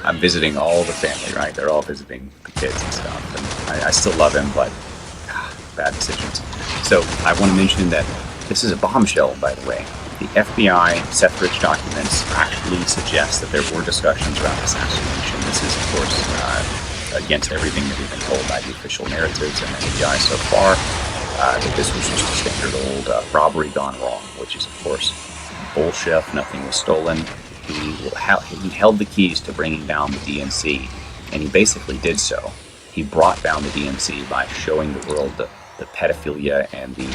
I'm visiting all the family, right? They're all visiting the kids and stuff. And I still love him, but bad decisions. So I want to mention that this is a bombshell, by the way. The FBI Seth Rich documents actually suggest that there were discussions around assassination. This is, of course, against everything that we've been told by the official narratives and the FBI so far, that this was just a standard old robbery gone wrong, which is, of course, bullshit. Nothing was stolen. He held the keys to bringing down the DNC, and he basically did so. He brought down the DNC by showing the world the pedophilia and the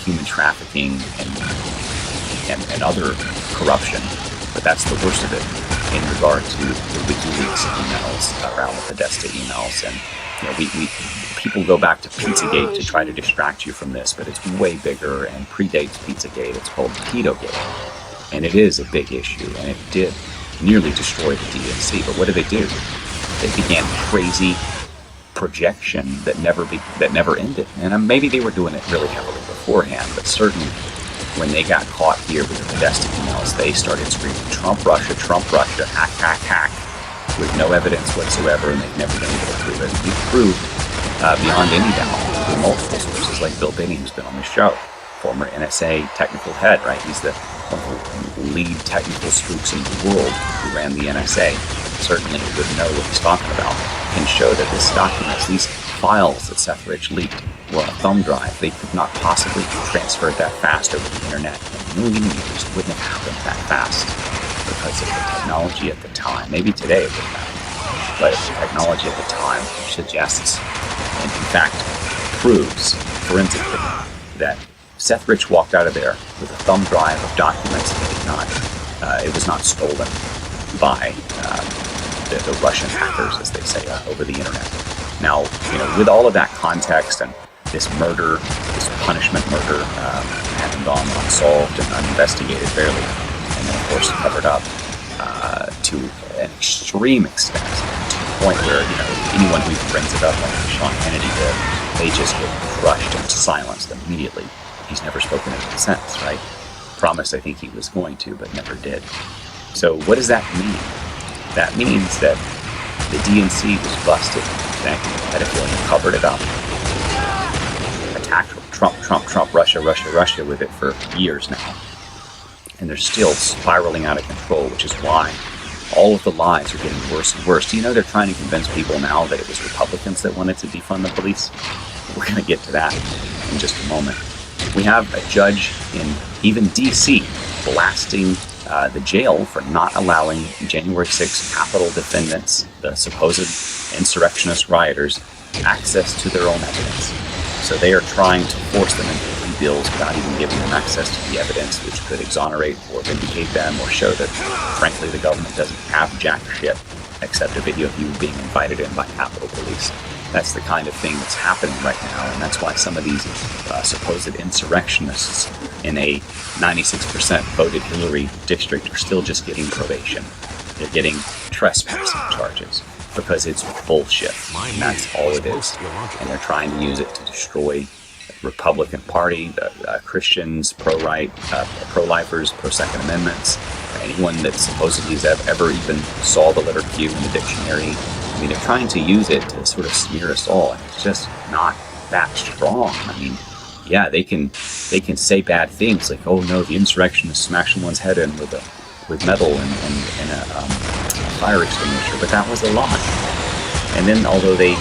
human trafficking and other corruption. But that's the worst of it in regard to the WikiLeaks emails around the Podesta emails. And people go back to Pizzagate to try to distract you from this, but it's way bigger and predates Pizzagate. It's called Pedogate. And it is a big issue, and it did nearly destroy the DNC. But what did they do? They began crazy projection that never ended. And maybe they were doing it really heavily beforehand, but certainly when they got caught here with the Podesta emails, they started screaming, Trump, Russia, hack, hack, hack, with no evidence whatsoever, and they've never been able to prove it. We proved beyond any doubt through multiple sources, like Bill Binney, who's been on this show, former NSA technical head, right? He's one of the lead technical spooks in the world who ran the NSA. Certainly would know what he's talking about, can show that this documents, these files that Seth Rich leaked, were on a thumb drive. They could not possibly transfer it that fast over the internet. In a million years, it wouldn't have happened that fast because of the technology at the time. Maybe today it would have, but the technology at the time suggests, and in fact proves forensically, that Seth Rich walked out of there with a thumb drive of documents that it was not stolen by the Russian hackers, as they say, over the internet. Now, with all of that context and this murder, this punishment murder, having gone unsolved and uninvestigated barely, and then of course covered up to an extreme extent, to the point where anyone who brings it up, like Sean Kennedy did, they just get crushed and silenced immediately. He's never spoken of it since, right? Promised, I think he was going to, but never did. So what does that mean? That means that the DNC was busted, connecting to pedophilia, and covered it up. Attacked Trump, Russia with it for years now. And they're still spiraling out of control, which is why all of the lies are getting worse and worse. Do you know they're trying to convince people now that it was Republicans that wanted to defund the police? We're going to get to that in just a moment. We have a judge in even D.C. blasting the jail for not allowing January 6th Capitol defendants, the supposed insurrectionist rioters, access to their own evidence. So they are trying to force them into plea deals without even giving them access to the evidence, which could exonerate or vindicate them or show that, frankly, the government doesn't have jack shit except a video of you being invited in by Capitol Police. That's the kind of thing that's happening right now, and that's why some of these supposed insurrectionists in a 96% voted Hillary district are still just getting probation. They're getting trespassing charges because it's bullshit, and that's all it is. And they're trying to use it to destroy the Republican Party, the Christians, pro-lifers, pro-Second Amendments, anyone that supposedly has ever even saw the letter Q in the dictionary. I mean, they're trying to use it to sort of smear us all, and it's just not that strong. I mean, yeah, they can say bad things like, oh no, the insurrectionists smashed someone's head in with metal and a fire extinguisher, but that was a lie. And then, although they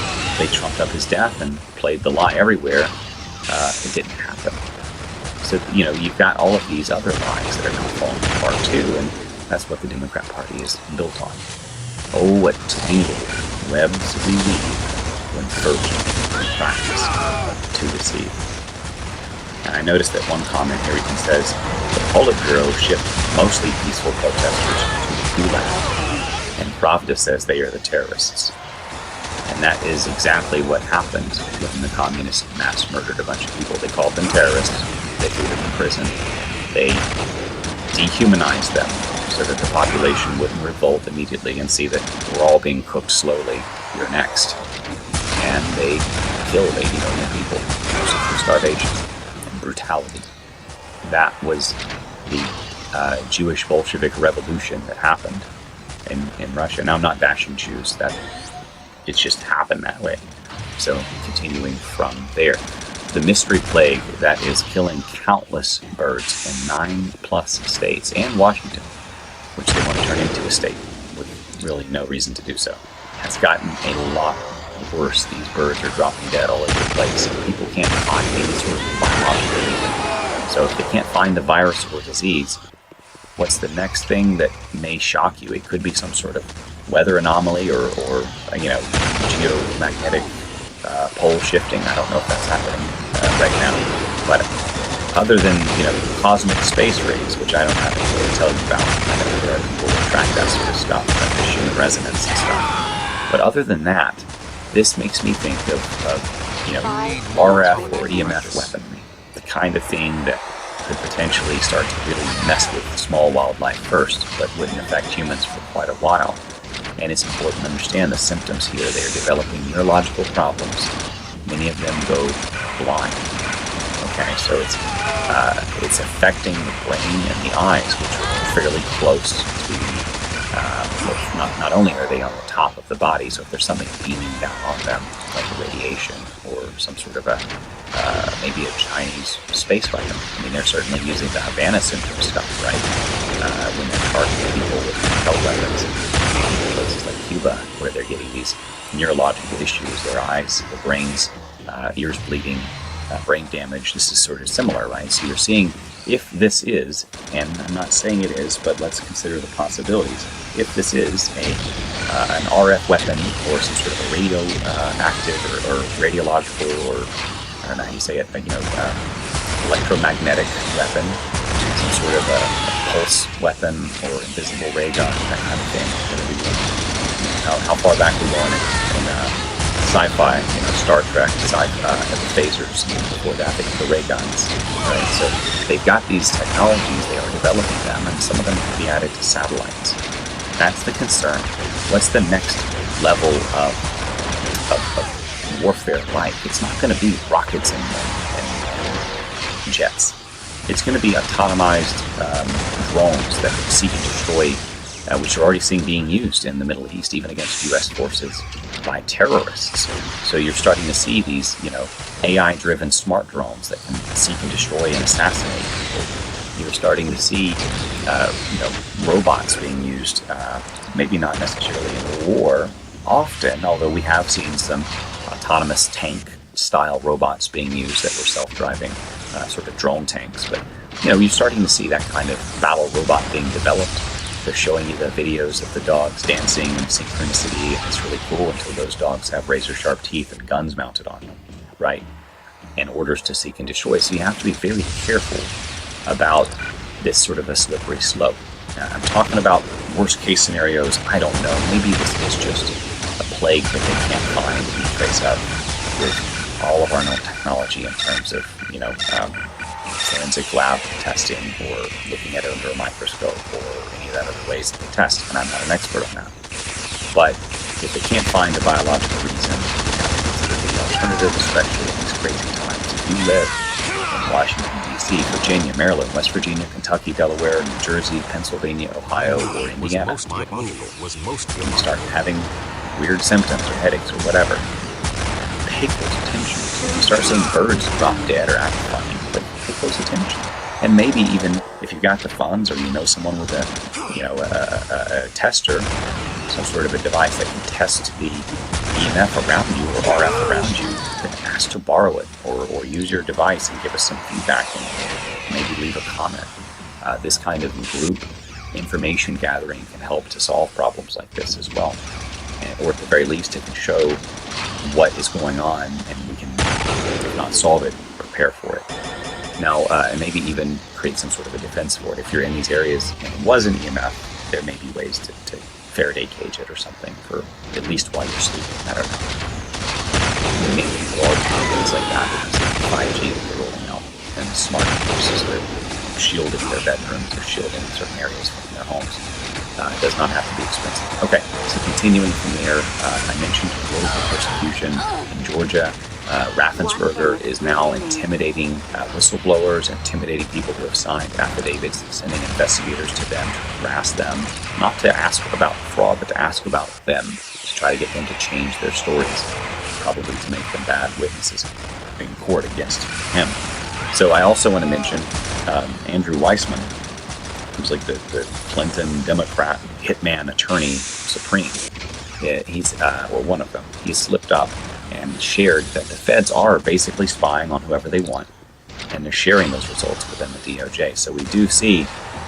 trumped up his death and played the lie everywhere, it didn't happen. So, you've got all of these other lies that are now falling apart too, and that's what the Democrat Party is built on. Oh, what tangled webs we weave when first we practice to deceive. And I noticed that one comment here even says, the Politburo shipped mostly peaceful protesters to the Gulag, and Pravda says they are the terrorists. And that is exactly what happened when the communists mass murdered a bunch of people. They called them terrorists, they threw them in prison, they dehumanized them, so that the population wouldn't revolt immediately and see that we're all being cooked slowly. You're next. And they killed 80 million people, mostly through starvation and brutality. That was the Jewish Bolshevik revolution that happened. in Russia. Now, I'm not bashing Jews. That it's just happened that way. So continuing from there, the mystery plague that is killing countless birds in 9+ states and Washington, which they want to turn into a state with really no reason to do so, has gotten a lot worse. These birds are dropping dead all over the place. People can't find any sort of biological reason. So if they can't find the virus or disease, what's the next thing that may shock you? It could be some sort of weather anomaly or geomagnetic pole shifting. I don't know if that's happening right now. But other than, cosmic space rays, which I don't have anything to tell you about, I know there are people that track that sort of stuff, like human resonance and stuff. But other than that, this makes me think of RF or EMF weaponry, the kind of thing that could potentially start to really mess with small wildlife first, but wouldn't affect humans for quite a while. And it's important to understand the symptoms here. They are developing neurological problems. Many of them go blind. Okay, so it's affecting the brain and the eyes, which are fairly close to not only are they on the top of the body, so if there's something beaming down on them, like radiation or some sort of maybe a Chinese space weapon. I mean, they're certainly using the Havana syndrome stuff, right? When they're targeting people with chemical weapons in places like Cuba, where they're getting these neurological issues, their eyes, their brains, ears bleeding, brain damage. This is sort of similar, right? So you're seeing if this is, and I'm not saying it is, but let's consider the possibilities. If this is an RF weapon or some sort of a radioactive or radiological, or I don't know how you say it, but electromagnetic weapon, some sort of a pulse weapon or invisible ray gun, that kind of thing. How far back we go in sci-fi, Star Trek, the phasers, before that the ray guns, right? So they've got these technologies, they are developing them, and some of them can be added to satellites. That's the concern. What's the next level of warfare like? It's not going to be rockets and jets. It's going to be autonomized drones that seek and destroy, which are already seen being used in the Middle East, even against U.S. forces, by terrorists. So you're starting to see these, AI-driven smart drones that can seek and destroy and assassinate people. You're starting to see, robots being used, maybe not necessarily in war, often, although we have seen some autonomous tank-style robots being used that were self-driving, sort of drone tanks. But, you're starting to see that kind of battle robot being developed. They're showing you the videos of the dogs dancing in synchronicity, and it's really cool until those dogs have razor-sharp teeth and guns mounted on them, right? And orders to seek and destroy. So you have to be very careful about this sort of a slippery slope. Now, I'm talking about worst-case scenarios. I don't know. Maybe this is just a plague that they can't find and trace out with all of our known technology in terms of, forensic lab testing or looking at it under a microscope or any of that other ways that they test, and I'm not an expert on that. But if they can't find a biological reason, you have to consider the alternative, especially in these crazy times. If you live in Washington, D.C., Virginia, Maryland, West Virginia, Kentucky, Delaware, New Jersey, Pennsylvania, Ohio, or Indiana, and you start having weird symptoms or headaches or whatever, pay close attention. If you start seeing birds drop dead or act funny, pay close attention. And maybe even if you've got the funds, or someone with a tester, some sort of a device that can test the EMF around you or RF around you, then ask to borrow it or use your device and give us some feedback and maybe leave a comment. This kind of group information gathering can help to solve problems like this as well. Or at the very least, it can show what is going on, and we can, if not solve it, prepare for it. Now, and maybe even create some sort of a defense for it. If you're in these areas and it was an EMF, there may be ways to Faraday cage it or something for at least while you're sleeping. I don't know. Maybe people are doing things like that because of 5G that they're rolling out, and smart devices that are shielding their bedrooms or shielding certain areas from their homes. It does not have to be expensive. Okay, so continuing from there, I mentioned political persecution in Georgia Raffensperger is now intimidating whistleblowers, intimidating people who have signed affidavits, sending investigators to them to harass them, not to ask about fraud, but to ask about them, to try to get them to change their stories, probably to make them bad witnesses in court against him. So I also want to mention Andrew Weissman, who's like the Clinton Democrat hitman attorney supreme. He's or one of them. He's slipped up and shared that the feds are basically spying on whoever they want, and they're sharing those results within the DOJ. So we do see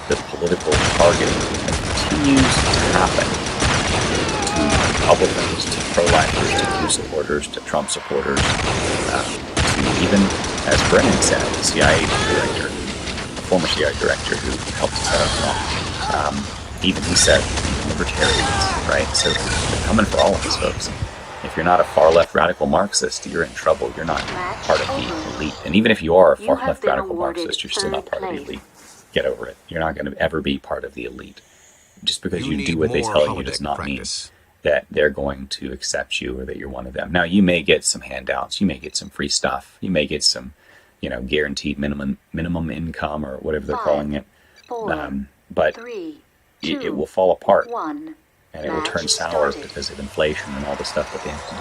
the political targeting that continues to happen to Republicans, to pro-lifers, to Q supporters, to Trump supporters, to even, as Brennan said, the CIA director, former CIA director who helped set up Trump, even he said libertarians, right? So they're coming for all of us, folks. If you're not a far-left radical Marxist, you're in trouble. You're not part of the elite. And even if you are a far-left radical Marxist, you're still not part of the elite. Get over it. You're not going to ever be part of the elite. Just because you do what they tell you does not mean that they're going to accept you or that you're one of them. Now, you may get some handouts. You may get some free stuff. You may get some, guaranteed minimum income or whatever they're calling it. But it will fall apart. And it will turn sour because of inflation and all the stuff that they have to do.